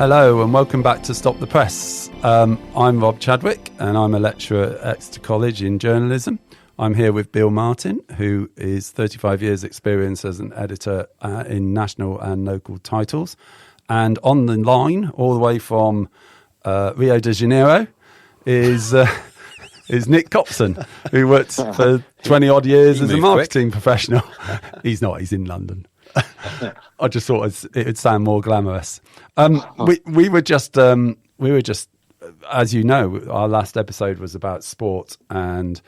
Hello and welcome back to Stop the Press. I'm Rob Chadwick and I'm a lecturer at Exeter College in journalism. I'm here with Bill Martin, who is 35 years experience as an editor in national and local titles. And on the line, all the way from Rio de Janeiro, is Nick Copson, who worked for 20 odd years as a marketing professional. He's not, he's in London. I just thought it would sound more glamorous. We were just, as you know, our last episode was about sport and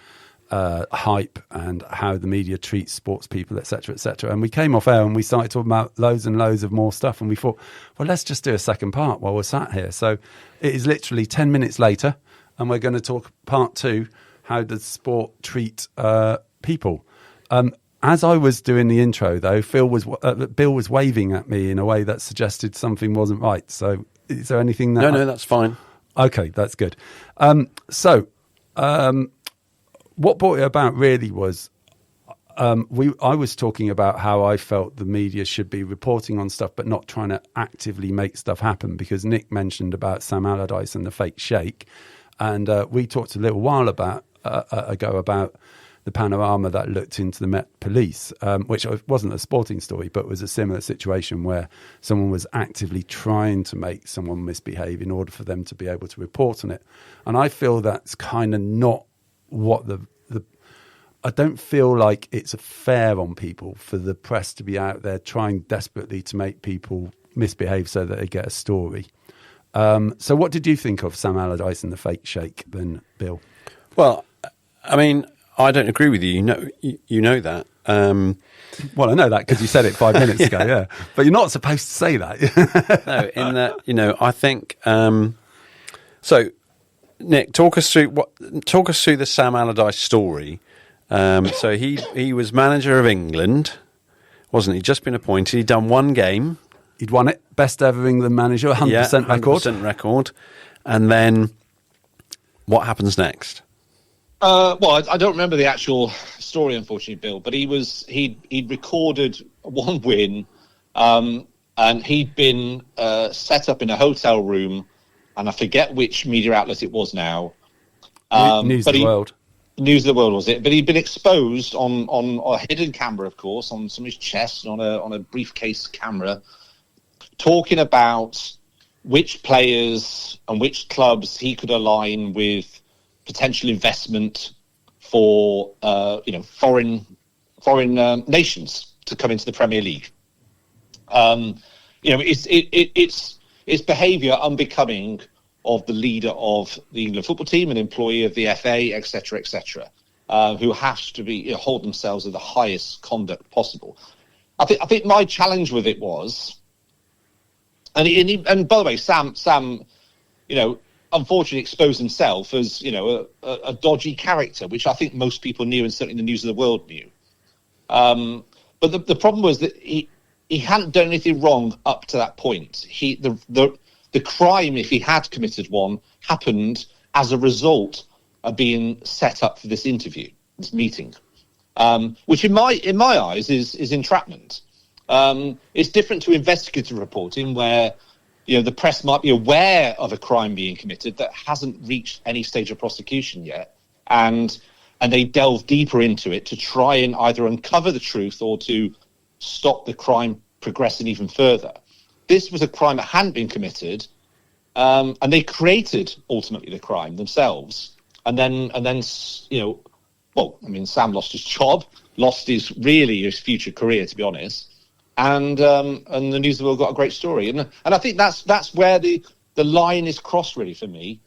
hype and how the media treats sports people, etc., etc. And we came off air and we started talking about loads and loads of more stuff. And we thought, well, let's just do a second part while we're sat here. So it is literally 10 minutes later, and we're going to talk part 2. How does sport treat people? As I was doing the intro, though, Bill was waving at me in a way that suggested something wasn't right. So, is there anything that? No, that's fine. Okay, that's good. What brought it about really was I was talking about how I felt the media should be reporting on stuff, but not trying to actively make stuff happen. Because Nick mentioned about Sam Allardyce and the fake shake, and we talked a little while ago about the panorama that looked into the Met Police, which wasn't a sporting story, but was a similar situation where someone was actively trying to make someone misbehave in order for them to be able to report on it. And I feel that's kind of not what I don't feel like it's fair on people for the press to be out there trying desperately to make people misbehave so that they get a story. So what did you think of Sam Allardyce and the fake shake then, Bill? Well, I mean, I don't agree with you. You know that. Well, I know that because you said it 5 minutes ago, yeah. But you're not supposed to say that. No, in that, I think. So, Nick, talk us through the Sam Allardyce story. So he was manager of England, wasn't he? Just been appointed. He'd done one game. He'd won it. Best ever England manager, 100% record. 100% record. And then, what happens next? Well, I don't remember the actual story, unfortunately, Bill. But he'd recorded one win, and he'd been set up in a hotel room, and I forget which media outlet it was now. News of the World. News of the World was it? But he'd been exposed on a hidden camera, of course, on somebody's chest, on a briefcase camera, talking about which players and which clubs he could align with potential investment for foreign nations to come into the Premier League. It's behaviour unbecoming of the leader of the England football team, an employee of the FA, etc., who has to be hold themselves to the highest conduct possible. I think my challenge with it was, and by the way, Sam, unfortunately exposed himself as, a dodgy character, which I think most people knew, and certainly the News of the World knew. But the problem was that he hadn't done anything wrong up to that point. The crime, if he had committed one, happened as a result of being set up for this interview, this meeting, which in my eyes is entrapment. It's different to investigative reporting, where the press might be aware of a crime being committed that hasn't reached any stage of prosecution yet, and they delve deeper into it to try and either uncover the truth or to stop the crime progressing even further. This was a crime that hadn't been committed, and they created ultimately the crime themselves. And then Sam lost his job, lost his future career, to be honest. And the News of the World got a great story, and I think that's where the line is crossed, really, for me.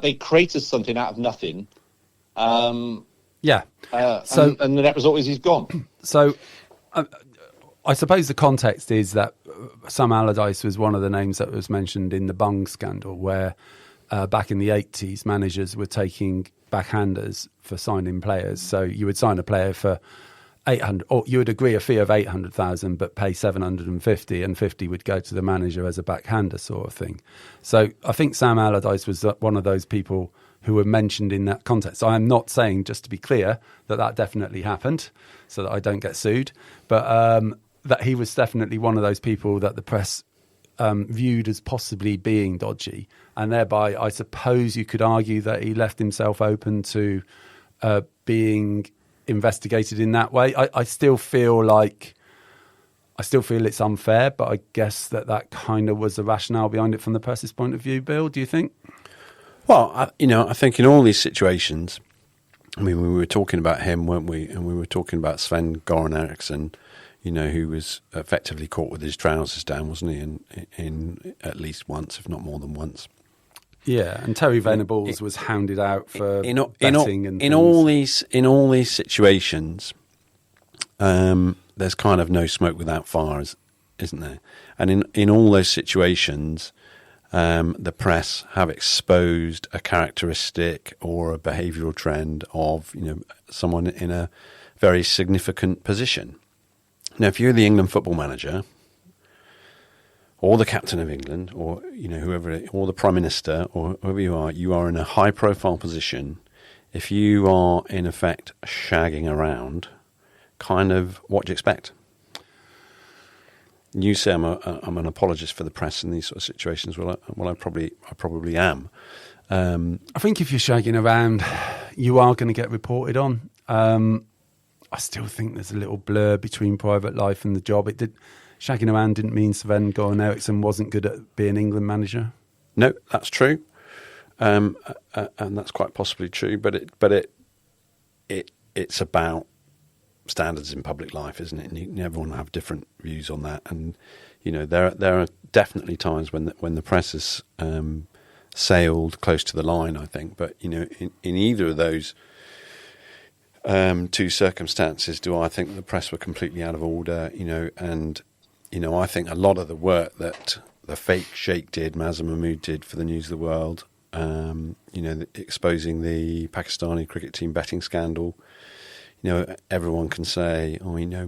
They created something out of nothing. And the net result is he's gone. So, I suppose the context is that Sam Allardyce was one of the names that was mentioned in the Bung scandal, where back in the 80s, managers were taking backhanders for signing players. So you would sign a player for 800, or you would agree a fee of 800,000, but pay 750, and 50 would go to the manager as a backhander sort of thing. So I think Sam Allardyce was one of those people who were mentioned in that context. So I'm not saying, just to be clear, that definitely happened, so that I don't get sued, but that he was definitely one of those people that the press viewed as possibly being dodgy, and thereby I suppose you could argue that he left himself open to being investigated in that way. I still feel it's unfair, but I guess that kind of was the rationale behind it from the press's point of view. Bill, do you think? Well, I think in all these situations, I mean, we were talking about him, weren't we? And we were talking about Sven-Göran Eriksson, who was effectively caught with his trousers down, wasn't he? In at least once, if not more than once. Yeah, and Terry Venables was hounded out for betting and in all these situations. There's kind of no smoke without fire, isn't there? And in all those situations, the press have exposed a characteristic or a behavioural trend of someone in a very significant position. Now, if you're the England football manager, or the captain of England, or whoever, or the prime minister, or whoever you are in a high-profile position. If you are in effect shagging around, kind of what do you expect? You say I'm an apologist for the press in these sort of situations. Well, I probably am. I think if you're shagging around, you are going to get reported on. I still think there's a little blur between private life and the job. Shagging around didn't mean Sven-Göran Eriksson wasn't good at being England manager. No, that's true, and that's quite possibly true. But it's about standards in public life, isn't it? And everyone will have different views on that. And there are definitely times when the press has sailed close to the line, I think. But in either of those two circumstances, do I think the press were completely out of order? And I think a lot of the work that the fake Sheikh did, Mazhar Mahmood did for the News of the World, exposing the Pakistani cricket team betting scandal. Everyone can say,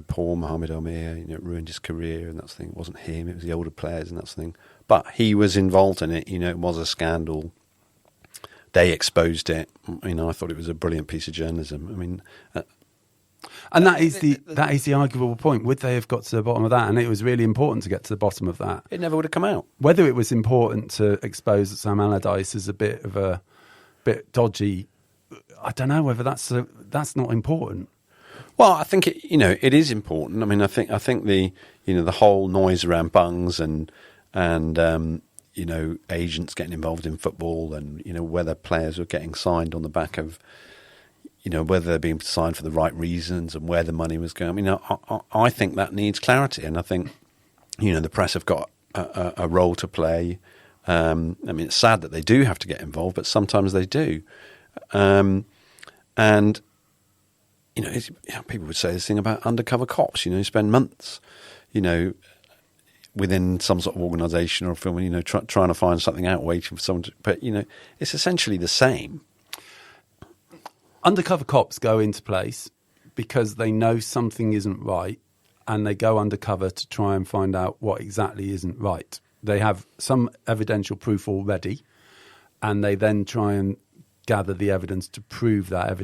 poor Mohammed Amir, it ruined his career and that thing. It wasn't him, it was the older players and that thing. But he was involved in it, it was a scandal. They exposed it. I thought it was a brilliant piece of journalism. And that is the arguable point. Would they have got to the bottom of that? And it was really important to get to the bottom of that. It never would have come out. Whether it was important to expose Sam Allardyce as a bit dodgy, I don't know whether that's not important. Well, I think it is important. I think the the whole noise around bungs and agents getting involved in football and whether players were getting signed on the back of whether they're being signed for the right reasons and where the money was going. I think that needs clarity, and I think the press have got a role to play. It's sad that they do have to get involved, but sometimes they do. And people would say this thing about undercover cops. You spend months, within some sort of organisation or film, trying to find something out, waiting for someone to. But it's essentially the same. Undercover cops go into place because they know something isn't right, and they go undercover to try and find out what exactly isn't right. They have some evidential proof already, and they then try and gather the evidence to prove that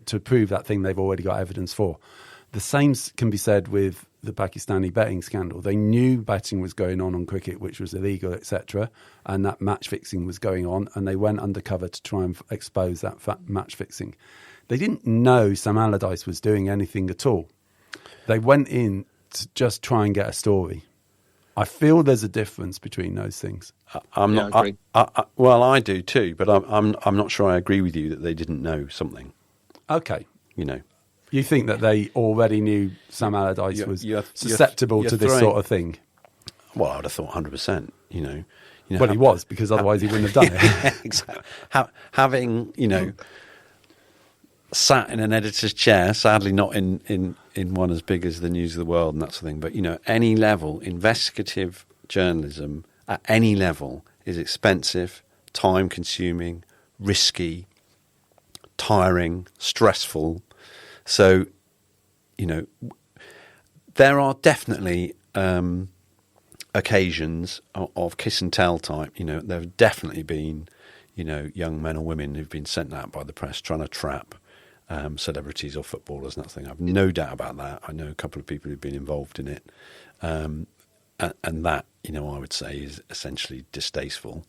to prove that thing they've already got evidence for. The same can be said with the Pakistani betting scandal. They knew betting was going on cricket, which was illegal, etc., and that match fixing was going on, and they went undercover to try and expose that match fixing. They didn't know Sam Allardyce was doing anything at all. They went in to just try and get a story. I feel there's a difference between those things. I well, I do too, but I'm not sure I agree with you that they didn't know something. Okay. You think that they already knew Sam Allardyce was susceptible to this sort of thing? Well, I would have thought 100%, Well, he was, because otherwise he wouldn't have done it. Exactly. Having, sat in an editor's chair, sadly not in one as big as the News of the World and that sort of thing, but, any level, investigative journalism at any level is expensive, time-consuming, risky, tiring, stressful. So, there are definitely occasions of kiss and tell type. There have definitely been, young men or women who've been sent out by the press trying to trap celebrities or footballers and that thing. I've no doubt about that. I know a couple of people who've been involved in it. and that, I would say is essentially distasteful.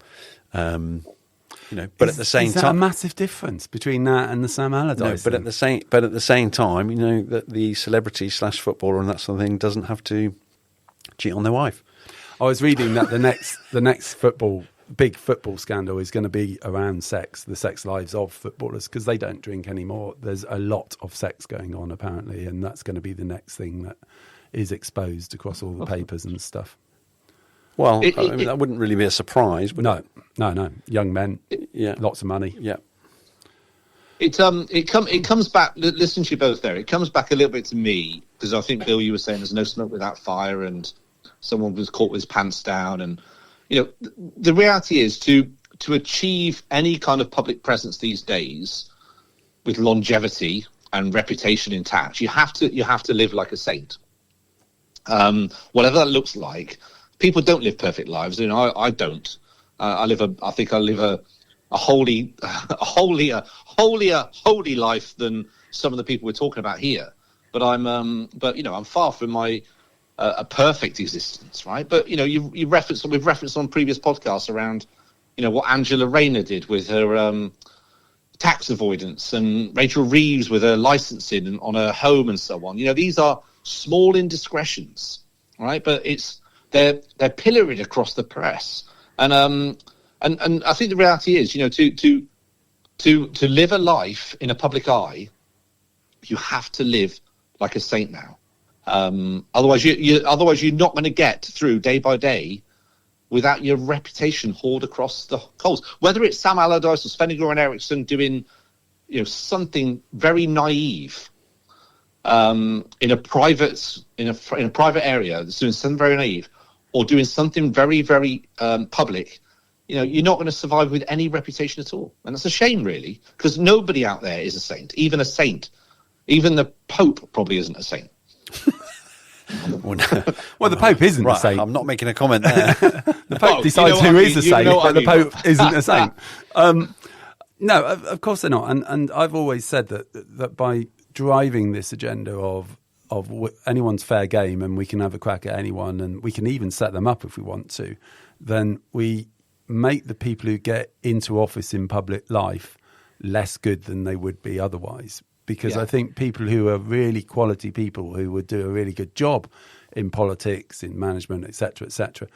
But at the same is that time, a massive difference between that and the Sam Allardyce? no, but at the same time, that the celebrity / footballer and that sort of thing doesn't have to cheat on their wife. I was reading that the next big football scandal is going to be around sex, the sex lives of footballers, because they don't drink anymore. There's a lot of sex going on apparently, and that's going to be the next thing that is exposed across all the papers and stuff. Well, that wouldn't really be a surprise, would it? No. Young men, lots of money. Yeah. It comes back. Listen to you both there. It comes back a little bit to me because I think, Bill, you were saying there's no smoke without fire, and someone was caught with his pants down, and the reality is to achieve any kind of public presence these days with longevity and reputation intact, you have to live like a saint. Whatever that looks like. People don't live perfect lives. I don't. I think I live a holier life than some of the people we're talking about here. But I'm far from my a perfect existence, right? But we've referenced on previous podcasts around, what Angela Rayner did with her tax avoidance, and Rachel Reeves with her licensing on her home and so on. These are small indiscretions, right? But they're pilloried across the press, and I think the reality is, to live a life in a public eye, you have to live like a saint now. Otherwise you're not going to get through day by day without your reputation hauled across the coals. Whether it's Sam Allardyce or Sven-Göran Eriksson doing, something very naive in a private area, that's doing something very naive, or doing something very, very public, you're not going to survive with any reputation at all. And that's a shame, really, because nobody out there is a saint. Even the Pope probably isn't a saint. Well, the Pope isn't a saint. I'm not making a comment there. The Pope decides who is a saint, but the Pope isn't a saint. No, of course they're not. And I've always said that by driving this agenda of anyone's fair game, and we can have a crack at anyone, and we can even set them up if we want to, then we make the people who get into office in public life less good than they would be otherwise. Because I think people who are really quality people who would do a really good job in politics, in management, et cetera,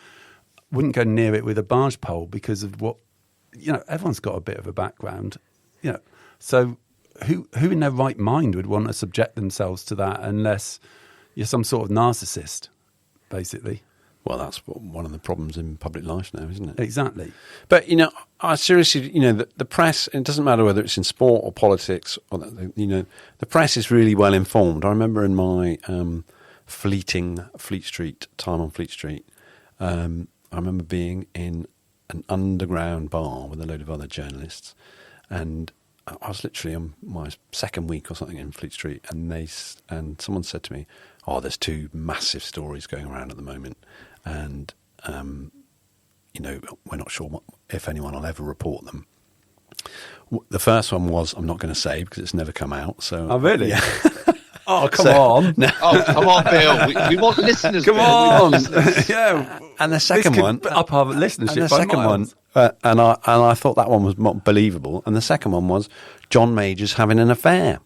wouldn't go near it with a barge pole because of what, everyone's got a bit of a background, So who in their right mind would want to subject themselves to that unless you're some sort of narcissist, basically? Well, that's one of the problems in public life now, isn't it? Exactly. But, I seriously, the press, it doesn't matter whether it's in sport or politics, or the press is really well informed. I remember in my Fleet Street time on Fleet Street, I remember being in an underground bar with a load of other journalists, and I was literally on my second week or something in Fleet Street, and someone said to me, "Oh, there's two massive stories going around at the moment, and we're not sure if anyone will ever report them." The first one was, I'm not going to say because it's never come out. So, oh really? Yeah. Oh come on! No. Oh come on, Bill. We want listeners. Come Bill. on! Yeah. And the second one, up our listenership. and the second one, and I thought that one was not believable. And the second one was John Major's having an affair.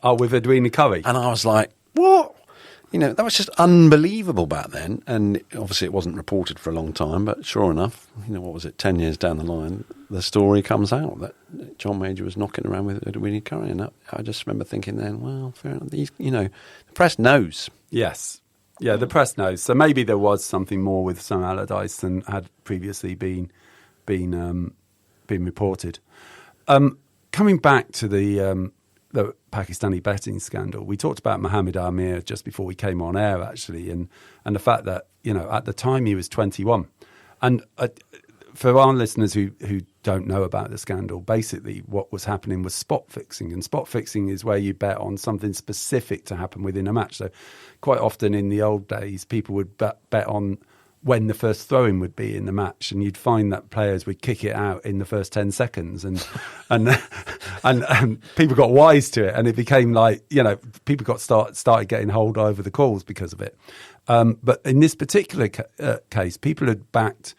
Oh, with Edwina Curry. And I was like, what? That was just unbelievable back then. And obviously it wasn't reported for a long time, but sure enough, what was it, 10 years down the line, the story comes out that John Major was knocking around with Edwina Curry. And I just remember thinking then, well, fair enough. The press knows. Yes. Yeah, the press knows. So maybe there was something more with Sam Allardyce than had previously been reported. Coming back to the Pakistani betting scandal, we talked about Mohammed Amir just before we came on air, actually, and the fact that at the time he was 21, and for our listeners who don't know about the scandal, basically what was happening was spot fixing, and spot fixing is where you bet on something specific to happen within a match. So quite often in the old days, people would bet on when the first throw-in would be in the match, and you'd find that players would kick it out in the first 10 seconds, and people got wise to it, and it became like, people got started getting hold over the calls because of it. But in this particular case, people had backed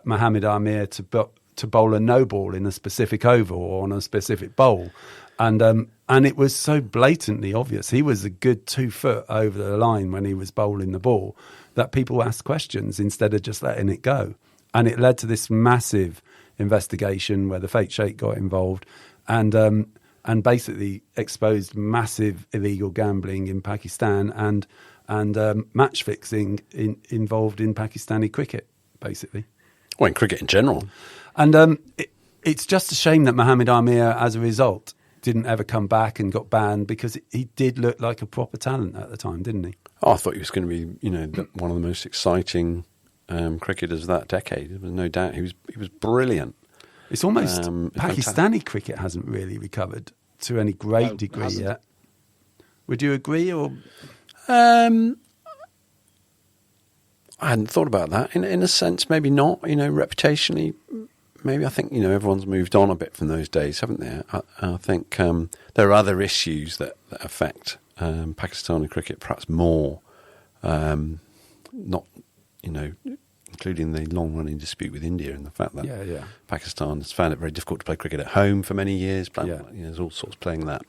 Mohamed Amir to bowl a no ball in a specific over or on a specific bowl, and it was so blatantly obvious. He was a good 2 foot over the line when he was bowling the ball, that people asked questions instead of just letting it go. And it led to this massive investigation where the fake sheikh got involved and basically exposed massive illegal gambling in Pakistan and match fixing involved in Pakistani cricket, basically. Well, in cricket in general. And it's just a shame that Mohamed Amir, as a result, didn't ever come back and got banned, because he did look like a proper talent at the time, didn't he? Oh, I thought he was going to be, one of the most exciting cricketers of that decade. There was no doubt. He was brilliant. It's almost Pakistani cricket hasn't really recovered to any great degree yet. Would you agree? Or I hadn't thought about that. In a sense, maybe not. Reputationally, maybe. I think everyone's moved on a bit from those days, haven't they? I think there are other issues that affect Pakistani cricket perhaps more. Not, including the long-running dispute with India and the fact that Pakistan has found it very difficult to play cricket at home for many years. There's all sorts playing that.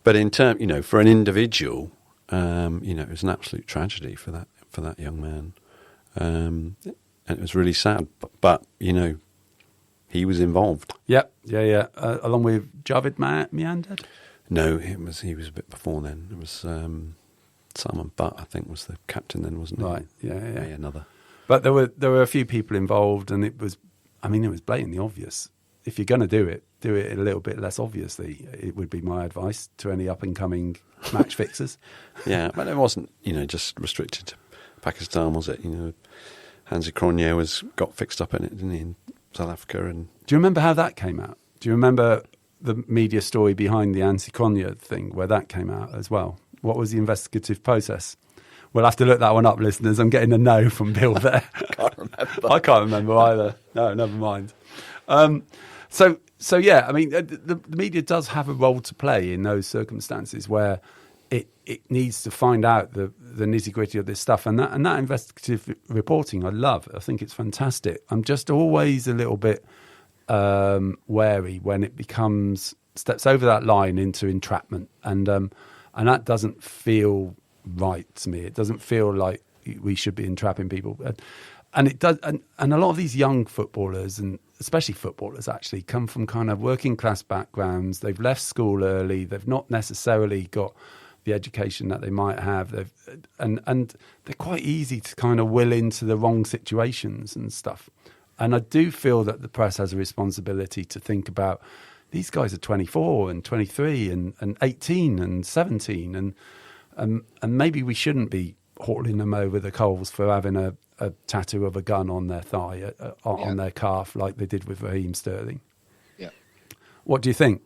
But in term, for an individual, it was an absolute tragedy for that young man, and it was really sad. But he was involved. Yeah. Along with Javed Miandad. No, he was a bit before then. It was Salman Butt, I think, was the captain then, wasn't he? Right. Yeah. Another. But there were a few people involved, and it was blatantly obvious. If you're going to do it a little bit less obviously. It would be my advice to any up and coming match fixers. Yeah, but it wasn't just restricted to Pakistan, was it? Hansi Cronje got fixed up in it, didn't he, in South Africa? And do you remember how that came out? Do you remember the media story behind the Hansi Cronje thing, where that came out as well? What was the investigative process? We'll have to look that one up, listeners. I'm getting a no from Bill there. Can't remember. I can't remember either. No, never mind. So yeah, I mean, the media does have a role to play in those circumstances where it needs to find out the nitty-gritty of this stuff. And that investigative reporting, I love. I think it's fantastic. I'm just always a little bit wary when it steps over that line into entrapment. And that doesn't feel right to me. It doesn't feel like we should be entrapping people. And it does. And a lot of these young footballers, and especially footballers, actually come from kind of working class backgrounds. They've left school early. They've not necessarily got the education that they might have. And they're quite easy to kind of will into the wrong situations and stuff. And I do feel that the press has a responsibility to think about, these guys are 24 and 23 and 18 and 17, and maybe we shouldn't be hauling them over the coals for having a tattoo of a gun on their thigh, on their calf, like they did with Raheem Sterling. Yeah. What do you think?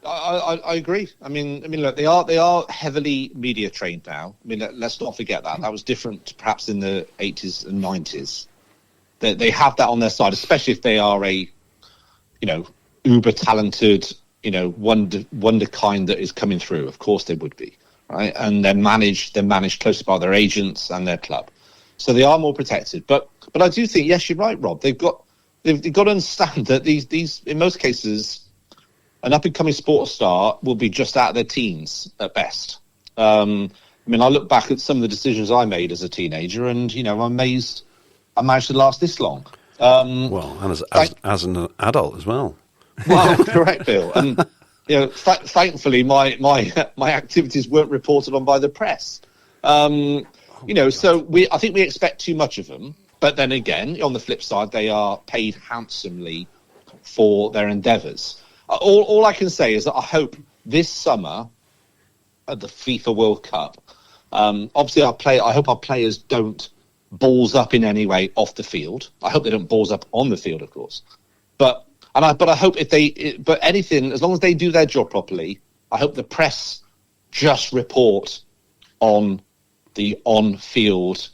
I agree. I mean, look, they are heavily media trained now. I mean, let's not forget that. That was different, perhaps in the 80s and 90s. They have that on their side, especially if they are a, uber talented, wonder kind that is coming through. Of course, they would be, right? And they're managed closely by their agents and their club, so they are more protected. But I do think, yes, you're right, Rob. They've got to understand that these in most cases, an up and coming sports star will be just out of their teens at best. I look back at some of the decisions I made as a teenager, and I'm amazed I managed to last this long. And as an adult as well. Well, correct, Bill. And thankfully, my activities weren't reported on by the press. So I think we expect too much of them. But then again, on the flip side, they are paid handsomely for their endeavours. All I can say is that I hope this summer at the FIFA World Cup, obviously I hope our players don't balls up in any way off the field. I hope they don't balls up on the field, of course. But I hope but anything, as long as they do their job properly, I hope the press just report on the on-field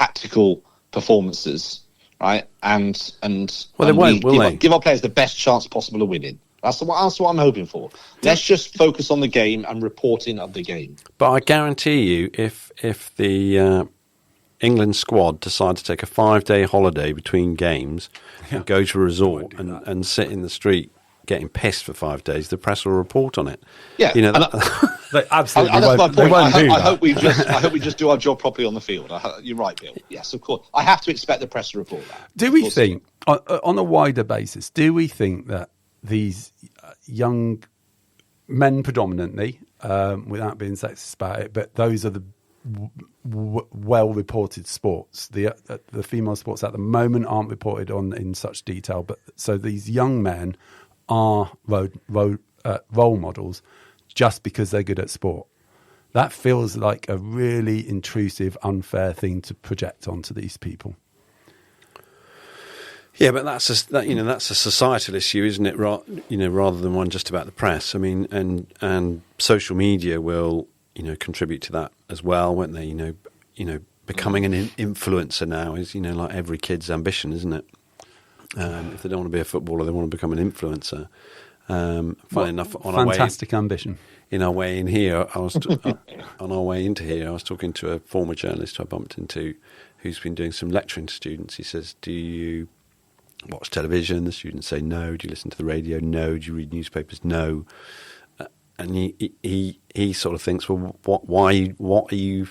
tactical performances, right? And they won't, will they? Give our players the best chance possible of winning. That's what I'm hoping for. Let's just focus on the game and reporting of the game. But I guarantee you, if the England squad decide to take a 5-day holiday between games and go to a resort and sit in the street getting pissed for 5 days, the press will report on it. Yeah, you know, they absolutely that's won't. my point. They won't do that. I hope we just do our job properly on the field. You're right, Bill. Yes, of course. I have to expect the press to report that. Do we think, on a wider basis, do we think that these young men predominantly, without being sexist about it, but those are the well-reported sports. The female sports at the moment aren't reported on in such detail, but so these young men are role models just because they're good at sport. That feels like a really intrusive, unfair thing to project onto these people. Yeah, but that's a societal issue, isn't it? Rather than one just about the press. I mean, and social media will contribute to that as well, won't they? Becoming an influencer now is like every kid's ambition, isn't it? If they don't want to be a footballer, they want to become an influencer. Funny enough, fantastic ambition. In our way in here, on our way into here, I was talking to a former journalist who I bumped into, who's been doing some lecturing to students. He says, "Do you watch television?" The students say no. "Do you listen to the radio?" No. "Do you read newspapers?" No. And he sort of thinks, well, what are you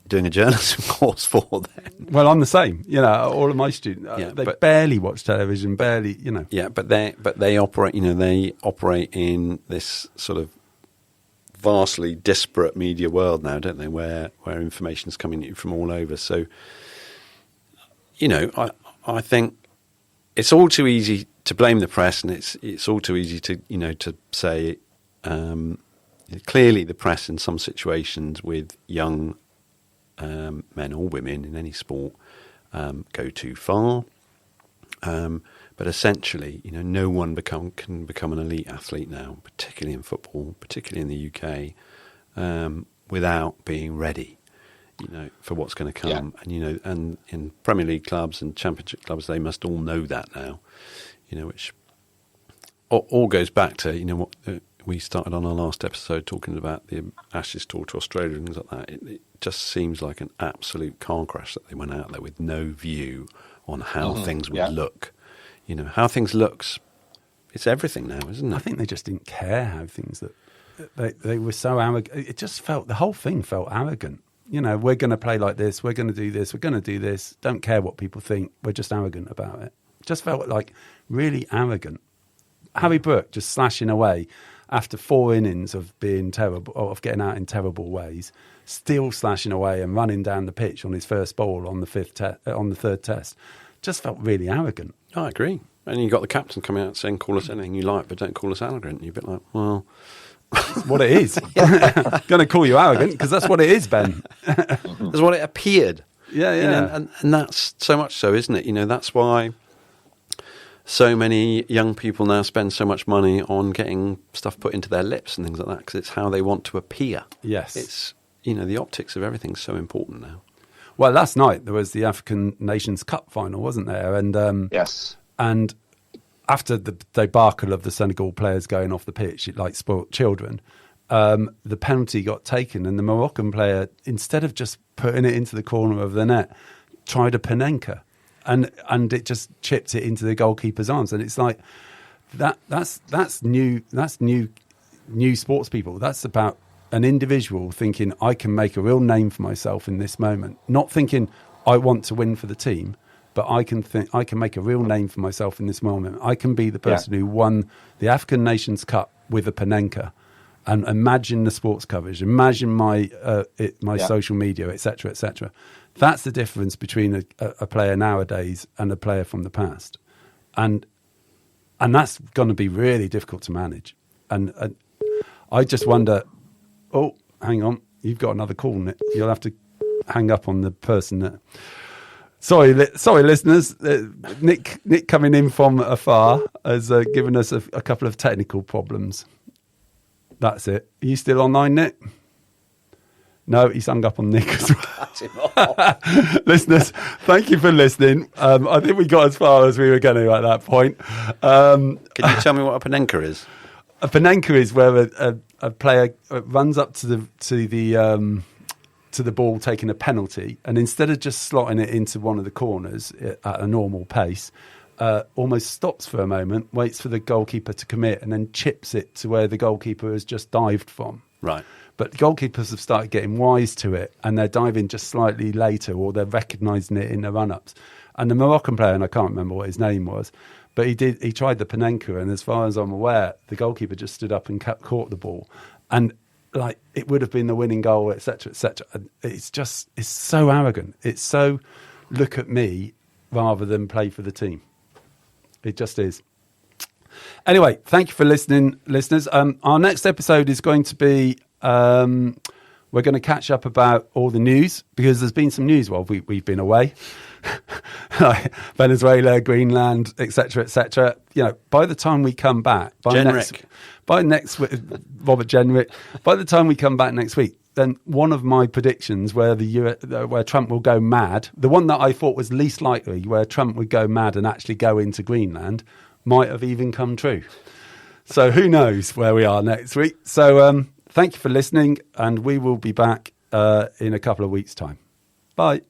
doing a journalism course for then? Well, I'm the same. All of my students, they barely watch television, barely. Yeah, but they operate. They operate in this sort of vastly disparate media world now, don't they? Where information's coming at you from all over. So, I think it's all too easy to blame the press, and it's all too easy to to say. Clearly, the press in some situations with young men or women in any sport go too far. But essentially, no one can become an elite athlete now, particularly in football, particularly in the UK, without being ready, for what's going to come. Yeah. And and in Premier League clubs and Championship clubs, they must all know that now. Which all goes back to what. We started on our last episode talking about the Ashes tour to Australia and things like that. It just seems like an absolute car crash that they went out there with no view on how things would look. How things looks, it's everything now, isn't it? I think they just didn't care how things that they were so arrogant. It just felt, the whole thing felt arrogant. We're going to play like this. We're going to do this. We're going to do this. Don't care what people think. We're just arrogant about it. It just felt like really arrogant. Harry Brook just slashing away after 4 innings of being terrible, or of getting out in terrible ways, still slashing away and running down the pitch on his first ball on the third test, just felt really arrogant. I agree. And you got the captain coming out saying, "Call us anything you like, but don't call us arrogant." You're a bit like, well, that's what it is. Going to call you arrogant because that's what it is, Ben. That's what it appeared. Yeah. And that's so much so, isn't it? That's why so many young people now spend so much money on getting stuff put into their lips and things like that, because it's how they want to appear. Yes. It's, the optics of everything's so important now. Well, last night there was the African Nations Cup final, wasn't there? And yes. And after the debacle of the Senegal players going off the pitch, it like spoilt children, the penalty got taken, and the Moroccan player, instead of just putting it into the corner of the net, tried a Panenka. And it just chipped it into the goalkeeper's arms, and it's like that's new sports people. That's about an individual thinking, I can make a real name for myself in this moment, not thinking I want to win for the team, but I can make a real name for myself in this moment. I can be the person who won the African Nations Cup with a Panenka, and imagine the sports coverage, imagine my social media, etc., etc. That's the difference between a player nowadays and a player from the past, and that's going to be really difficult to manage. And I just wonder. Oh, hang on, you've got another call, Nick. You'll have to hang up on the person that. Sorry, listeners. Nick coming in from afar has given us a couple of technical problems. That's it. Are you still online, Nick? No, he's hung up on Nick as well. Cut him off. Listeners, thank you for listening. I think we got as far as we were going to at that point. Can you tell me what a Panenka is? A Panenka is where a player runs up to the ball taking a penalty, and instead of just slotting it into one of the corners at a normal pace, almost stops for a moment, waits for the goalkeeper to commit, and then chips it to where the goalkeeper has just dived from. Right. But goalkeepers have started getting wise to it, and they're diving just slightly later, or they're recognising it in the run-ups. And the Moroccan player, and I can't remember what his name was, but he tried the Panenka, and as far as I'm aware, the goalkeeper just stood up and caught the ball. And like, it would have been the winning goal, etc., etc. It's so arrogant. It's so look at me rather than play for the team. It just is. Anyway, thank you for listening, listeners. Our next episode is going to be, we're going to catch up about all the news, because there's been some news while we've been away. Like Venezuela, Greenland, etc., etc. You know, by the time we come back, Robert Jenrick, by the time we come back next week, then one of my predictions where where Trump will go mad, the one that I thought was least likely, where Trump would go mad and actually go into Greenland, might have even come true. So who knows where we are next week. So thank you for listening, and we will be back in a couple of weeks' time. Bye.